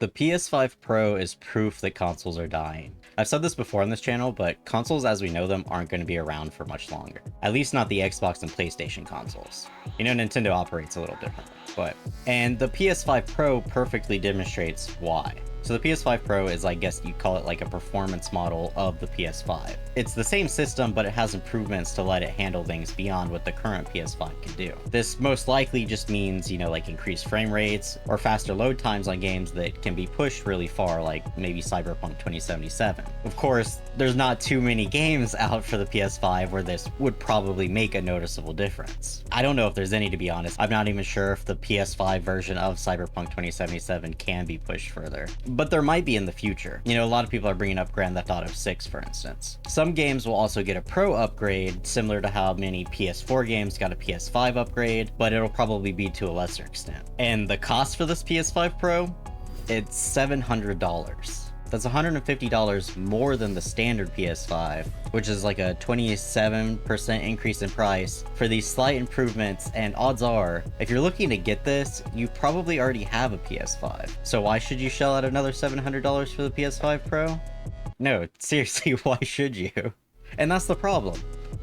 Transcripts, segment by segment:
The PS5 Pro is proof that consoles are dying. I've said this before on this channel, but consoles as we know them aren't going to be around for much longer. At least not the Xbox and PlayStation consoles. You know, Nintendo operates a little differently, and the PS5 Pro perfectly demonstrates why. So the PS5 Pro is, I guess you'd call it like a performance model of the PS5. It's the same system, but it has improvements to let it handle things beyond what the current PS5 can do. This most likely just means, you know, like increased frame rates or faster load times on games that can be pushed really far, like maybe Cyberpunk 2077. Of course, there's not too many games out for the PS5 where this would probably make a noticeable difference. I don't know if there's any, to be honest. I'm not even sure if the PS5 version of Cyberpunk 2077 can be pushed further. But there might be in the future. You know, a lot of people are bringing up Grand Theft Auto 6, for instance. Some games will also get a Pro upgrade, similar to how many PS4 games got a PS5 upgrade, but it'll probably be to a lesser extent. And the cost for this PS5 Pro? It's $700. That's $150 more than the standard PS5, which is like a 27% increase in price for these slight improvements, and odds are, if you're looking to get this, you probably already have a PS5. So why should you shell out another $700 for the PS5 Pro? No, seriously, why should you? And that's the problem.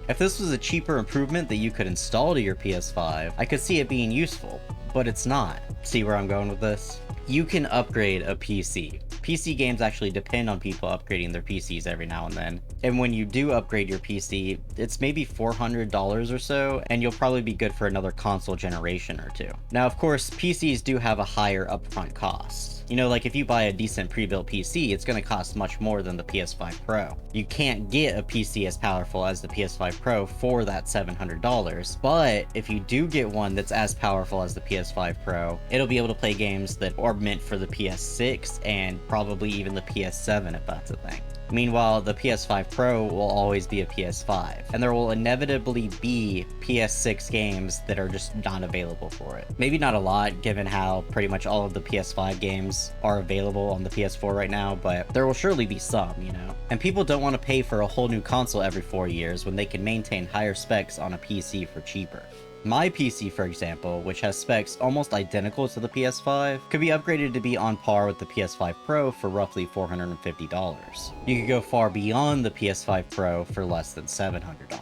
If this was a cheaper improvement that you could install to your PS5, I could see it being useful, but it's not. See where I'm going with this? You can upgrade a PC. PC games actually depend on people upgrading their PCs every now and then. And when you do upgrade your PC, it's maybe $400 or so, and you'll probably be good for another console generation or two. Now, of course, PCs do have a higher upfront cost. You know, like if you buy a decent pre-built PC, it's going to cost much more than the PS5 Pro. You can't get a PC as powerful as the PS5 Pro for that $700, but if you do get one that's as powerful as the PS5 Pro, it'll be able to play games that are meant for the PS6 and probably even the PS7 if that's a thing. Meanwhile, the PS5 Pro will always be a PS5, and there will inevitably be PS6 games that are just not available for it. Maybe not a lot, given how pretty much all of the PS5 games are available on the PS4 right now, but there will surely be some, you know? And people don't want to pay for a whole new console every 4 years when they can maintain higher specs on a PC for cheaper. My PC, for example, which has specs almost identical to the PS5, could be upgraded to be on par with the PS5 Pro for roughly $450. You could go far beyond the PS5 Pro for less than $700.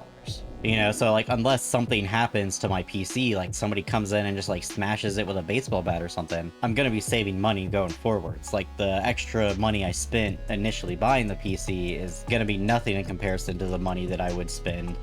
You know, so like unless something happens to my PC, like somebody comes in and just like smashes it with a baseball bat or something, I'm gonna be saving money going forwards. Like the extra money I spent initially buying the PC is gonna be nothing in comparison to the money that I would spend,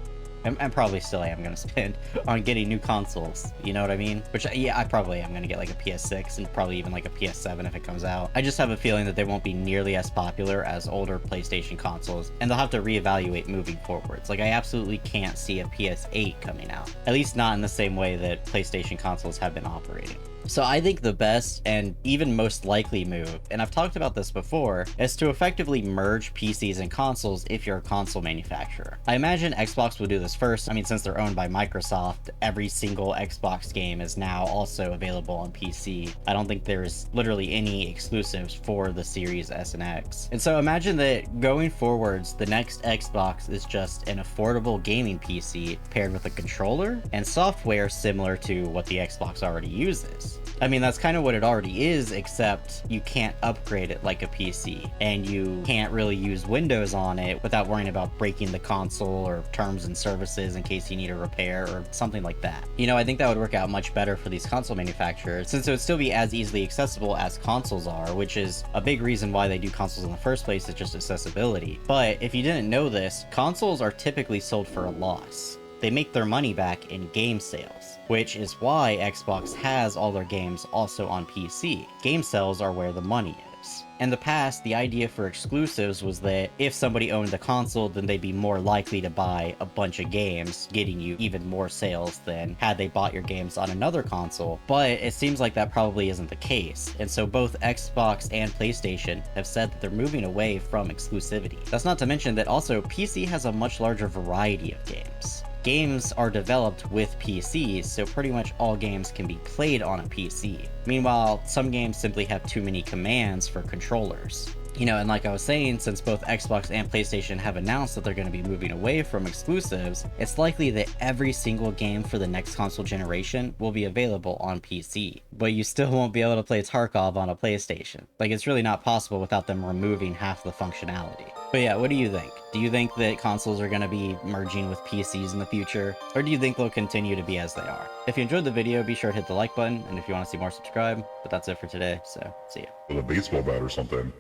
and probably still am going to spend, on getting new consoles, you know what I mean? Which, yeah, I probably am going to get like a PS6 and probably even like a PS7 if it comes out. I just have a feeling that they won't be nearly as popular as older PlayStation consoles, and they'll have to reevaluate moving forwards. Like, I absolutely can't see a PS8 coming out, at least not in the same way that PlayStation consoles have been operating. So I think the best and even most likely move, and I've talked about this before, is to effectively merge PCs and consoles if you're a console manufacturer. I imagine Xbox will do this first. I mean, since they're owned by Microsoft, every single Xbox game is now also available on PC. I don't think there's literally any exclusives for the Series S and X. And so imagine that going forwards, the next Xbox is just an affordable gaming PC paired with a controller and software similar to what the Xbox already uses. I mean, that's kind of what it already is, except you can't upgrade it like a PC, and you can't really use Windows on it without worrying about breaking the console or terms and services in case you need a repair or something like that. You know, I think that would work out much better for these console manufacturers, since it would still be as easily accessible as consoles are, which is a big reason why they do consoles in the first place, is just accessibility. But if you didn't know this, consoles are typically sold for a loss. They make their money back in game sales, which is why Xbox has all their games also on PC. Game sales are where the money is. In the past, the idea for exclusives was that if somebody owned the console, then they'd be more likely to buy a bunch of games, getting you even more sales than had they bought your games on another console. But it seems like that probably isn't the case, and so both Xbox and PlayStation have said that they're moving away from exclusivity. That's not to mention that also PC has a much larger variety of games. games are developed with PCs, so pretty much all games can be played on a PC. Meanwhile, some games simply have too many commands for controllers. You know, and like I was saying, since both Xbox and PlayStation have announced that they're going to be moving away from exclusives, it's likely that every single game for the next console generation will be available on PC. But you still won't be able to play Tarkov on a PlayStation. Like, it's really not possible without them removing half the functionality. But yeah, what do you think? Do you think that consoles are going to be merging with PCs in the future? Or do you think they'll continue to be as they are? If you enjoyed the video, be sure to hit the like button, and if you want to see more, subscribe. But that's it for today, so see ya. With a baseball bat or something.